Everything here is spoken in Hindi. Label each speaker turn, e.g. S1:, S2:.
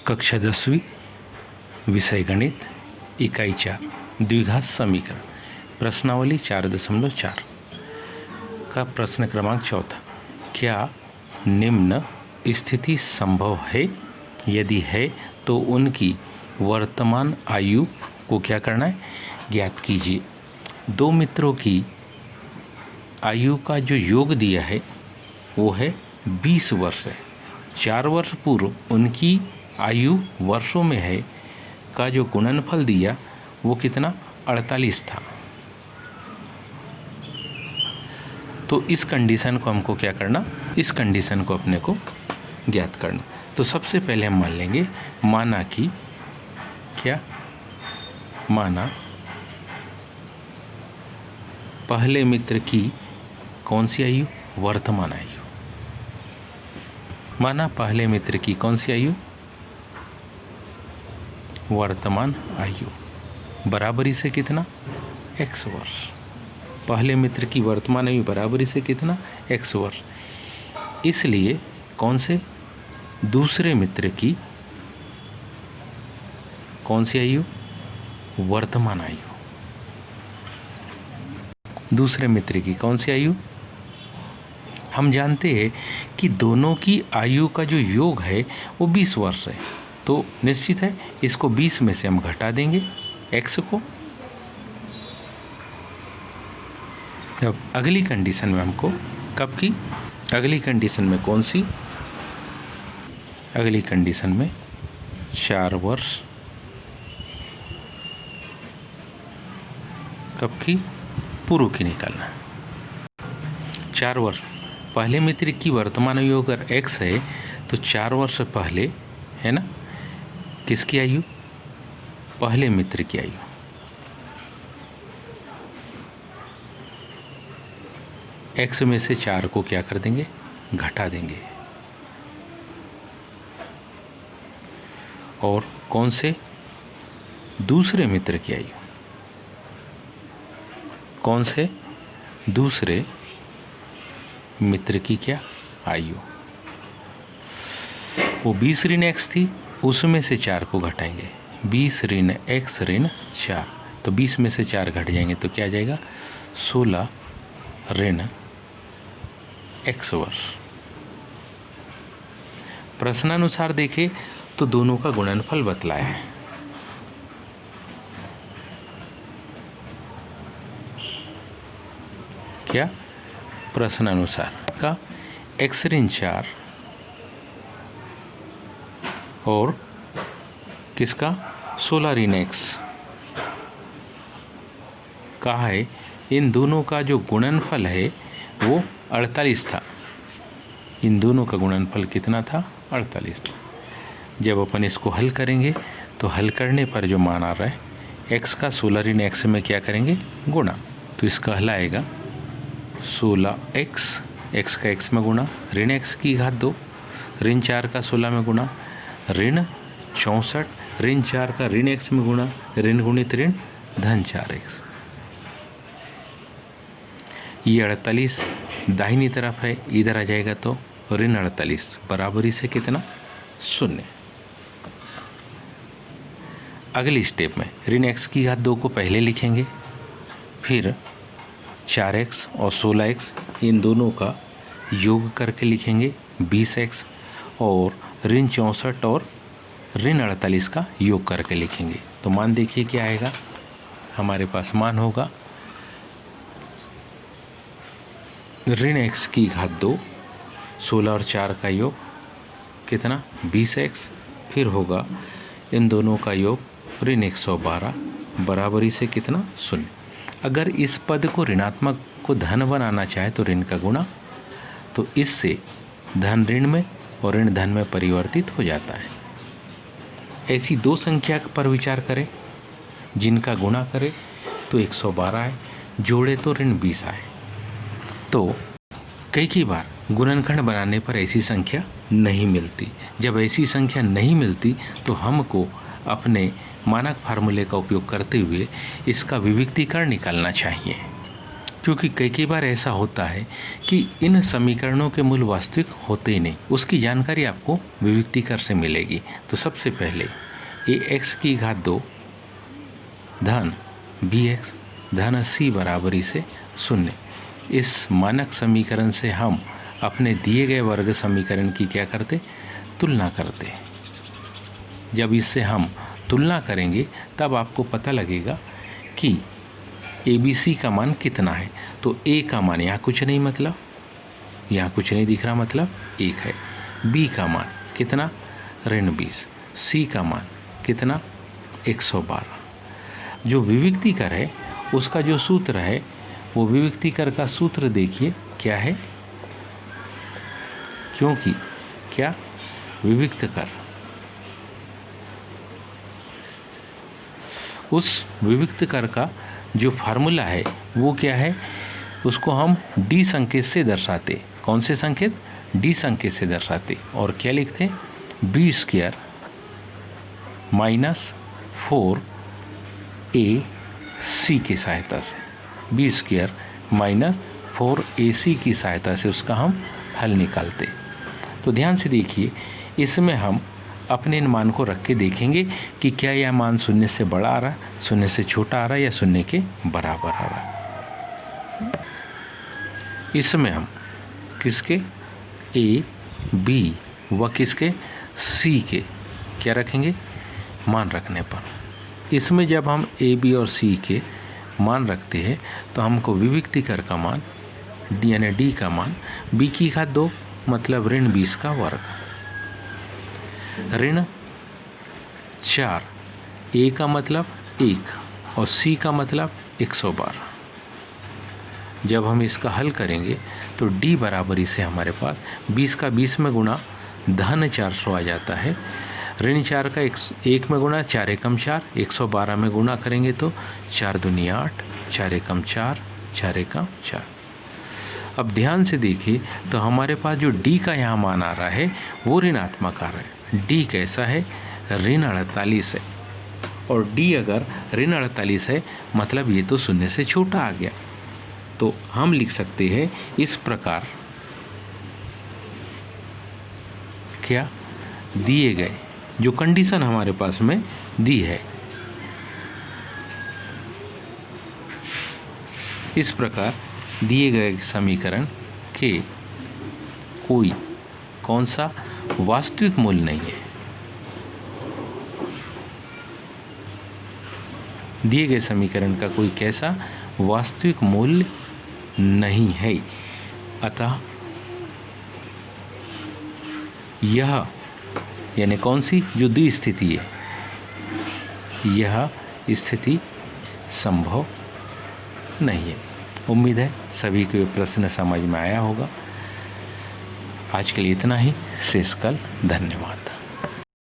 S1: कक्षा 10वीं विषय गणित इकाई 4 द्विघात समीकरण प्रश्नावली 4.4 का प्रश्न क्रमांक 4। क्या निम्न स्थिति संभव है? यदि है तो उनकी वर्तमान आयु को क्या करना है, ज्ञात कीजिए। दो मित्रों की आयु का जो योग दिया है वो है 20 वर्ष है। 4 वर्ष पूर्व उनकी आयु वर्षों में है का जो गुणनफल दिया वो कितना, 48 था। तो इस कंडीशन को हमको क्या करना, इस कंडीशन को अपने को ज्ञात करना। तो सबसे पहले हम मान लेंगे, माना कि क्या, माना पहले मित्र की कौन सी आयु, वर्तमान आयु। माना पहले मित्र की कौन सी आयु, वर्तमान आयु, बराबरी से कितना, x वर्ष। पहले मित्र की वर्तमान आयु बराबरी से कितना, x वर्ष। इसलिए कौन से, दूसरे मित्र की कौन सी आयु, वर्तमान आयु। दूसरे मित्र की कौन सी आयु, हम जानते हैं कि दोनों की आयु का जो योग है वो 20 वर्ष है। तो निश्चित है इसको 20 में से हम घटा देंगे x को। अब अगली कंडीशन में हमको कब की, अगली कंडीशन में कौन सी, अगली कंडीशन में 4 वर्ष कब की, पूर्व की निकालना। 4 वर्ष पहले मित्र की वर्तमान आयु अगर x है तो 4 वर्ष पहले है ना, किसकी आयु, पहले मित्र की आयु। x में से 4 को क्या कर देंगे, घटा देंगे। और कौन से, दूसरे मित्र की आयु, कौन से, दूसरे मित्र की क्या आयु, वो 20 ऋण x थी, उसमें से 4 को घटाएंगे। 20 ऋण x ऋण 4, तो 20 में से 4 घट जाएंगे तो क्या आ जाएगा, 16 ऋण x वर्ष। प्रश्नानुसार देखें तो दोनों का गुणनफल बतलाया है। क्या, प्रश्नानुसार का x ऋण 4 और किसका, 16 ऋण x कहा है। इन दोनों का जो गुणनफल है वो 48 था। इन दोनों का गुणनफल कितना था, 48 था। जब अपन इसको हल करेंगे तो हल करने पर जो मान आ रहा है x का 16 ऋण x में क्या करेंगे, गुणा। तो इसका हल आएगा 16x, x का x में गुणा, ऋण x की घात 2, ऋण 4 का 16 में गुणा, ऋण 64, ऋण 4 का ऋण x में गुणा, ऋण गुणित ऋण धन 4x। ये 48 दाहिनी तरफ है, इधर आ जाएगा तो ऋण 48 बराबरी से कितना, 0। अगली स्टेप में ऋण x की घात 2 को पहले लिखेंगे, फिर 4x और 16x इन दोनों का योग करके लिखेंगे 20x, और ऋण 64 और ऋण 48 का योग करके लिखेंगे। तो मान देखिए क्या आएगा, हमारे पास मान होगा ऋण x की घात 2, 16 और 4 का योग कितना, 20x, फिर होगा इन दोनों का योग ऋण 112 बराबरी से कितना, 0। अगर इस पद को ऋणात्मक को धन बनाना चाहे तो ऋण का गुणा, तो इससे धन ऋण में और ऋण धन में परिवर्तित हो जाता है। ऐसी दो संख्या पर विचार करें जिनका गुणा करें तो 112 है, जोड़े तो ऋण 20 आए। तो कई बार गुणनखंड बनाने पर ऐसी संख्या नहीं मिलती। जब ऐसी संख्या नहीं मिलती तो हमको अपने मानक फार्मूले का उपयोग करते हुए इसका विविक्तीकरण निकालना चाहिए। क्योंकि कई बार ऐसा होता है कि इन समीकरणों के मूल वास्तविक होते ही नहीं, उसकी जानकारी आपको विविक्तिकर से मिलेगी। तो सबसे पहले ax की घात 2 धन bx धन c बराबरी से 0, इस मानक समीकरण से हम अपने दिए गए वर्ग समीकरण की क्या करते, तुलना करते। जब इससे हम तुलना करेंगे तब आपको पता लगेगा कि ABC का मान कितना है। तो A का मान यहाँ कुछ नहीं, मतलब यहाँ कुछ नहीं दिख रहा, मतलब 1 है। B का मान कितना, ऋण 20। C का मान कितना, 112। जो विविक्तिकर है उसका जो सूत्र है वो विविक्तिकर का सूत्र देखिए क्या है, क्योंकि क्या विविक्तकर, उस विविक्तकर का जो फार्मूला है वो क्या है, उसको हम डी संकेत से दर्शाते। कौन से संकेत, डी संकेत से दर्शाते। और क्या लिखते, बी स्क्वायर माइनस 4AC की सहायता से, बी स्क्वायर माइनस 4AC की सहायता से उसका हम हल निकालते। तो ध्यान से देखिए, इसमें हम अपने इन मान को रख के देखेंगे कि क्या यह मान 0 से बड़ा आ रहा है, 0 से छोटा आ रहा है या 0 के बराबर आ रहा है। इसमें हम किसके, A, B व किसके, C के क्या रखेंगे, मान रखने पर। इसमें जब हम A, B और C के मान रखते हैं तो हमको विविक्तिकर का मान यानी D का मान B की घात 2 मतलब ऋण 20 का वर्ग, ऋण 4, A का मतलब 1 और C का मतलब 112। जब हम इसका हल करेंगे तो D बराबरी से हमारे पास 20 का 20 में गुणा धन 400 आ जाता है, ऋण 4 का 1 में गुणा 4 एकम 4, 112 में गुणा करेंगे तो 4 दूनी 8, 4 एकम 4, 4 एकम 4। अब ध्यान से देखिए तो हमारे पास जो D का यहाँ मान आ रहा है वो ऋणात्मक आ रहा है। D कैसा है, ऋण 48 है, और D अगर ऋण 48 है मतलब ये तो 0 से छोटा आ गया। तो हम लिख सकते हैं इस प्रकार, क्या दिए गए जो कंडीशन हमारे पास में दी है, इस प्रकार दिए गए समीकरण के कोई कौन सा वास्तविक मूल्य नहीं है, दिए गए समीकरण का कोई कैसा वास्तविक मूल्य नहीं है। अतः यह यानी कौन सी, जो दी स्थिति है, यह स्थिति संभव नहीं है। उम्मीद है सभी को प्रश्न समझ में आया होगा। आज के लिए इतना ही, शेष कल। धन्यवाद।